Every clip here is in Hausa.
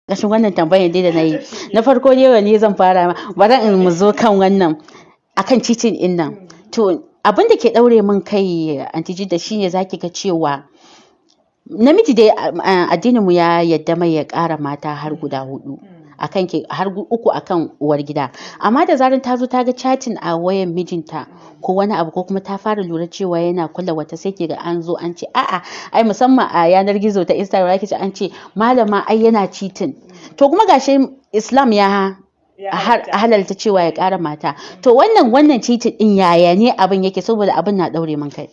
Gashin wannan tambayar dai da na yi. Na farko dai ne zan fara bari in mu zo kan wannan akan cheating din nan. To abin da ke daure min kai Aunty Jidda shine zaki ga cewa namiji dai addinin mu ya yadda mai ya ƙara mata har guda 4 akan har 3 akan uwar gida. Amma da zaran ta zo ta ga chatting a wayan mijinta ko wani abu ko kuma ta fara lura cewa yana kula wata sai ke ga an zo an ce a'a ai musamman a yanar gizo ta Instagram ake ce an ce malama ai yana cheating. To kuma gashi Islam ya halalta cewa ya ƙara mata. To wannan cheating din yaya ne abin yake saboda abin na daure min kai.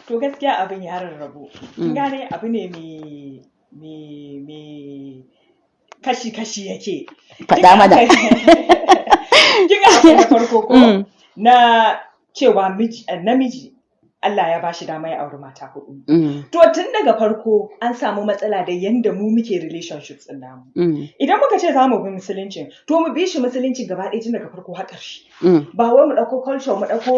To gaskiya abin ya rarrabu. Kin gane abu ne me kashi yake. Faɗa mana. Kin ga abu na farko ko na cewa namiji Allah ya bashi dama ya auri mata 4. To tun daga farko an samu matsala da yanda mu muke relationships din namu. Idan muka ce zamu bi musulunci, to mu bi shi musulunci gaba ɗaya tun daga farko har ƙarshe. Ba wai mu ɗauko culture mu ɗauko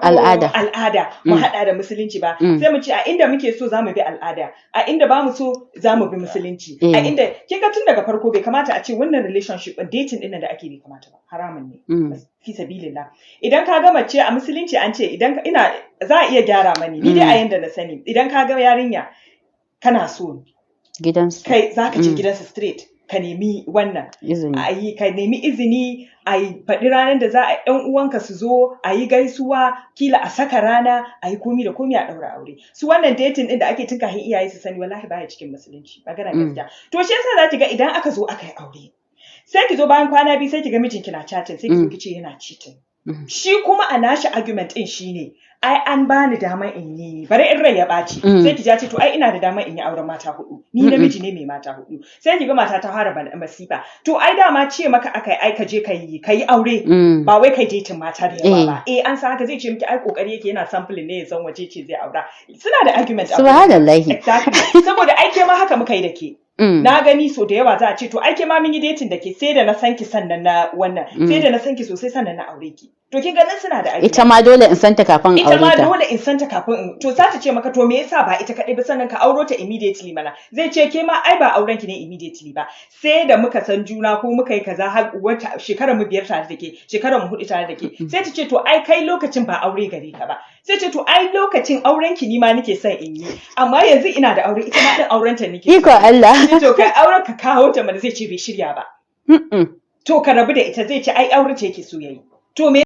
al'ada mu haɗa da musulunci ba. Sai mu ce a inda muke so zamu bi al'ada, a inda ba mu so zamu bi musulunci. A inda kin ga tun daga farko bai kamata a ce wannan relationship dating din da ake bai kamata ba. Haramun ne. Fi sabilillah. Idan ka ga mace a musulunci an ce idan za a iya gyara mani ni dai a yanda na sani idan ka ga yarinya kana so gidansu kai zaka je gidansu straight ka nemi wannan ka nemi izini a yi faɗi ranar da za a ɗan uwanka su zo a yi gaisuwa kila a saka rana a yi komi da komi a ɗaura aure su wannan dating ɗin da ake tun kafin iyaye su sani wallahi baya cikin musulunci magana gaskiya to shi yasa za ki ga idan aka zo aka yi aure sai ki zo bayan kwana 2 sai ki ga mijinki na chatting sai ki zo ki ce yana cheating. Shi kuma a nashi argument ɗin shine ai an bani dama in yi bari in rai ya ɓaci sai ki ce to ai ina da dama in yi auren mata 4 ni namiji ne mai mata 4 sai ki ga mata ta fara masifa to ai dama ce maka akai ai ka je kai aure ba wai kai dating mata da yawa ba an san haka zai ce miki ai kokari yake yana sampling ne ya san wace ce zai aura suna da argument subhanallahi exactly saboda ai ke ma haka muka yi da ke na gani so da yawa za a ce to ai ke ma mun yi dating da ke sai da na san ki sannan na wannan sai da na san ki sosai sannan na aure ki to kin ganin suna da aiki ita ma dole in santa kafin aure ta ita ma dole in santa kafin to za ta ce maka to me yasa ba ita kadai ba sannan ka auro ta immediately mana zai ce ke ma ai ba auren ki ne immediately ba sai da muka san juna ko muka yi kaza har wata shekarar mu 5 tare da ke shekarar mu 4 tare da ke sai ta ce to ai kai lokacin ba aure gare ka ba sai ce to ai lokacin auren ki ni ma nake son in yi amma yanzu ina da aure ita ma din auren ta nake iko Allah to kai auren ka kawo ta mana zai ce bai shirya ba to ka rabu da ita zai ce ai auren ta yake so yayi to me